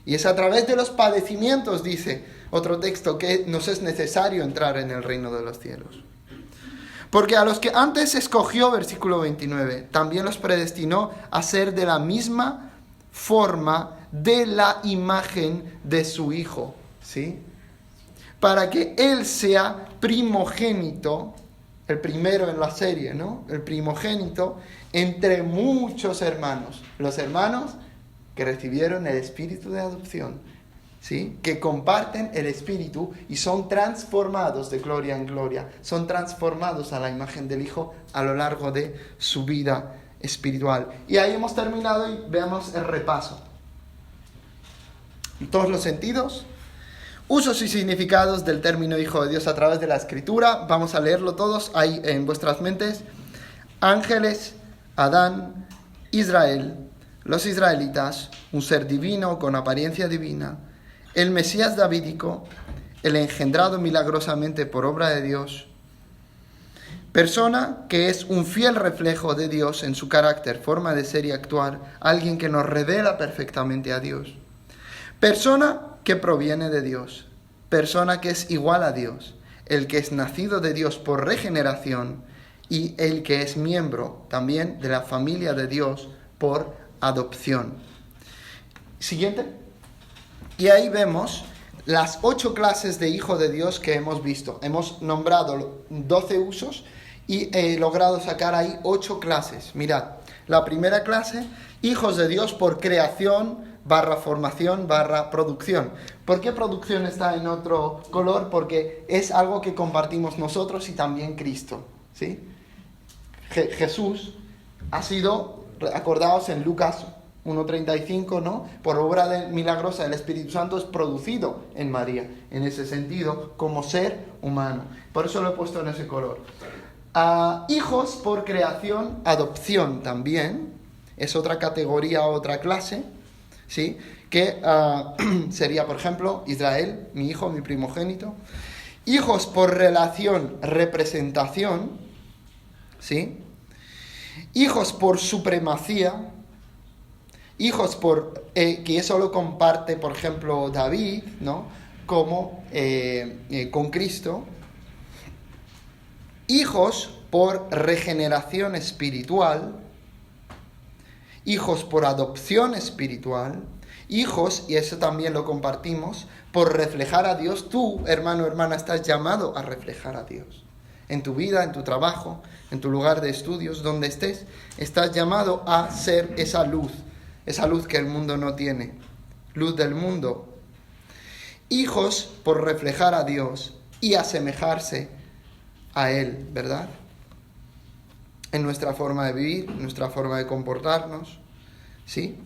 Y es a través de los padecimientos, dice otro texto, que nos es necesario entrar en el reino de los cielos. Porque a los que antes escogió, versículo 29, también los predestinó a ser de la misma forma de la imagen de su Hijo, ¿sí? para que Él sea primogénito, el primero en la serie, ¿no? El primogénito entre muchos hermanos. Los hermanos que recibieron el espíritu de adopción, ¿sí? Que comparten el espíritu y son transformados de gloria en gloria, son transformados a la imagen del Hijo a lo largo de su vida espiritual. Y ahí hemos terminado y veamos el repaso. En todos los sentidos, usos y significados del término Hijo de Dios a través de la Escritura. Vamos a leerlo todos ahí en vuestras mentes. Ángeles, Adán, Israel, los israelitas, un ser divino con apariencia divina, el Mesías davídico, el engendrado milagrosamente por obra de Dios, persona que es un fiel reflejo de Dios en su carácter, forma de ser y actuar, alguien que nos revela perfectamente a Dios, persona que proviene de Dios, persona que es igual a Dios, el que es nacido de Dios por regeneración y el que es miembro también de la familia de Dios por adopción. Siguiente. Y ahí vemos las 8 clases de Hijo de Dios que hemos visto. Hemos nombrado 12 usos y he logrado sacar ahí 8 clases. Mirad, la primera clase, hijos de Dios por creación / formación / producción. ¿Por qué producción está en otro color? Porque es algo que compartimos nosotros y también Cristo, ¿sí? Jesús ha sido, acordaos en Lucas 1:35, ¿no? Por obra milagrosa del Espíritu Santo es producido en María, en ese sentido, como ser humano. Por eso lo he puesto en ese color. Hijos por creación, adopción también, es otra categoría, otra clase, ¿sí? Que sería, por ejemplo, Israel, mi hijo, mi primogénito. Hijos por relación, representación, ¿sí? Hijos por supremacía, hijos por que eso lo comparte, por ejemplo, David, ¿no? Como con Cristo. Hijos por regeneración espiritual, hijos por adopción espiritual, hijos, y eso también lo compartimos, por reflejar a Dios. Tú, hermano, hermana, estás llamado a reflejar a Dios. En tu vida, en tu trabajo, en tu lugar de estudios, donde estés, estás llamado a ser esa luz que el mundo no tiene, luz del mundo. Hijos por reflejar a Dios y asemejarse a Él, ¿verdad? En nuestra forma de vivir, en nuestra forma de comportarnos, ¿sí?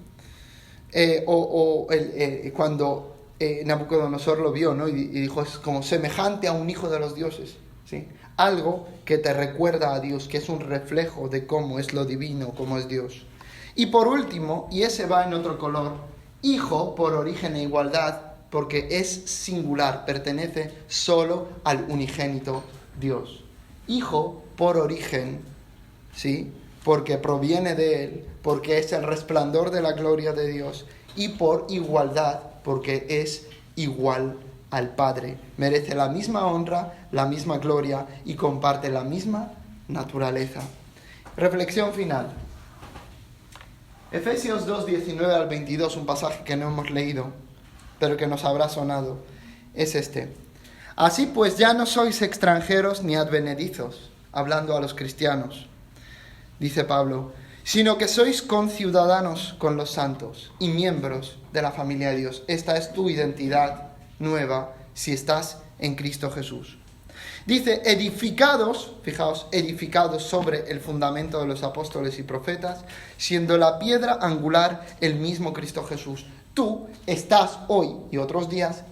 Cuando Nabucodonosor lo vio, ¿no? Y dijo, es como semejante a un hijo de los dioses, ¿sí? Algo que te recuerda a Dios, que es un reflejo de cómo es lo divino, cómo es Dios. Y por último, y ese va en otro color, hijo por origen e igualdad, porque es singular, pertenece solo al unigénito Dios. Hijo por origen, ¿sí? Porque proviene de Él, porque es el resplandor de la gloria de Dios, y por igualdad, porque es igual al Padre. Merece la misma honra, la misma gloria y comparte la misma naturaleza. Reflexión final. Efesios 2:19-22, un pasaje que no hemos leído, pero que nos habrá sonado, es este. Así pues ya no sois extranjeros ni advenedizos, hablando a los cristianos, dice Pablo, sino que sois conciudadanos con los santos y miembros de la familia de Dios. Esta es tu identidad nueva si estás en Cristo Jesús. Dice, edificados, fijaos, edificados sobre el fundamento de los apóstoles y profetas, siendo la piedra angular el mismo Cristo Jesús. Tú estás hoy y otros días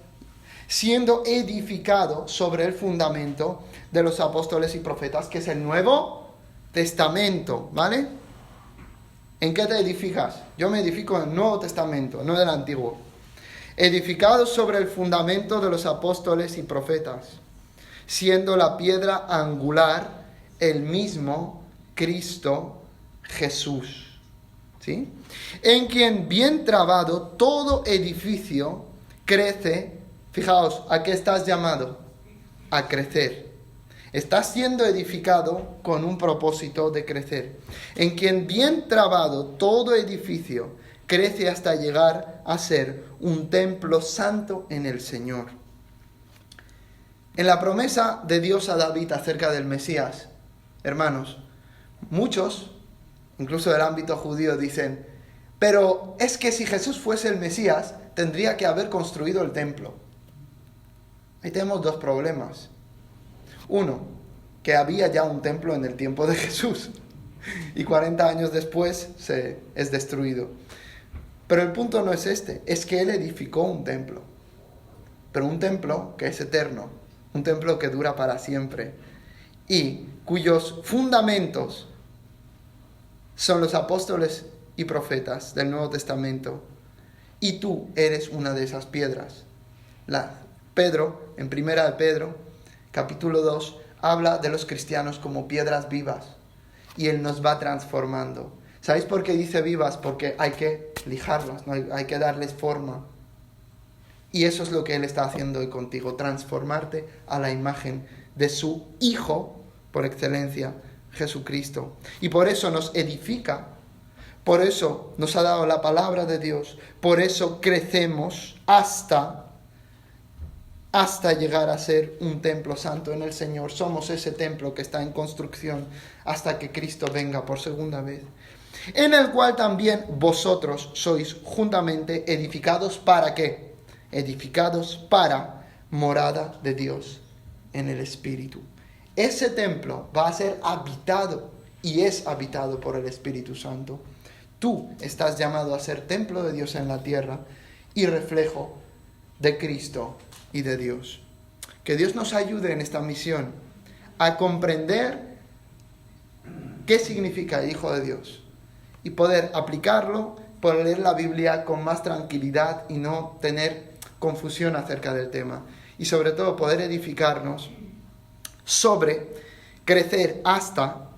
siendo edificado sobre el fundamento de los apóstoles y profetas, que es el Nuevo Testamento, ¿vale? ¿En qué te edificas? Yo me edifico en el Nuevo Testamento, no del Antiguo. Edificados sobre el fundamento de los apóstoles y profetas, siendo la piedra angular el mismo Cristo Jesús, ¿sí? En quien bien trabado todo edificio crece. Fijaos, ¿a qué estás llamado? A crecer. Estás siendo edificado con un propósito de crecer. En quien bien trabado todo edificio crece hasta llegar a ser un templo santo en el Señor. En la promesa de Dios a David acerca del Mesías, hermanos, muchos, incluso del ámbito judío, dicen, pero es que si Jesús fuese el Mesías, tendría que haber construido el templo. Ahí tenemos dos problemas. Uno, que había ya un templo en el tiempo de Jesús y 40 años después es destruido. Pero el punto no es este, es que Él edificó un templo, pero un templo que es eterno, un templo que dura para siempre y cuyos fundamentos son los apóstoles y profetas del Nuevo Testamento. Y tú eres una de esas piedras. Pedro, en Primera de Pedro, capítulo 2, habla de los cristianos como piedras vivas. Y Él nos va transformando. ¿Sabéis por qué dice vivas? Porque hay que lijarlas, ¿no? Hay que darles forma. Y eso es lo que Él está haciendo hoy contigo, transformarte a la imagen de su Hijo, por excelencia, Jesucristo. Y por eso nos edifica, por eso nos ha dado la palabra de Dios, por eso crecemos hasta llegar a ser un templo santo en el Señor. Somos ese templo que está en construcción hasta que Cristo venga por segunda vez. En el cual también vosotros sois juntamente edificados, ¿para qué? Edificados para morada de Dios en el Espíritu. Ese templo va a ser habitado y es habitado por el Espíritu Santo. Tú estás llamado a ser templo de Dios en la tierra y reflejo de Cristo y de Dios. Que Dios nos ayude en esta misión a comprender qué significa el Hijo de Dios y poder aplicarlo, poder leer la Biblia con más tranquilidad y no tener confusión acerca del tema. Y sobre todo poder edificarnos sobre, crecer hasta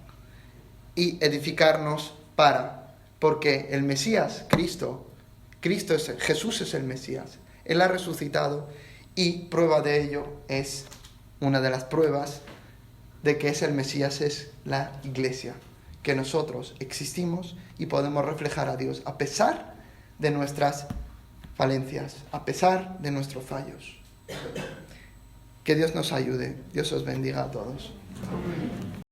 y edificarnos para. Porque el Mesías, Jesús es el Mesías. Él ha resucitado y prueba de ello es, una de las pruebas de que es el Mesías, es la Iglesia. Que nosotros existimos y podemos reflejar a Dios a pesar de nuestras falencias, a pesar de nuestros fallos. Que Dios nos ayude. Dios os bendiga a todos.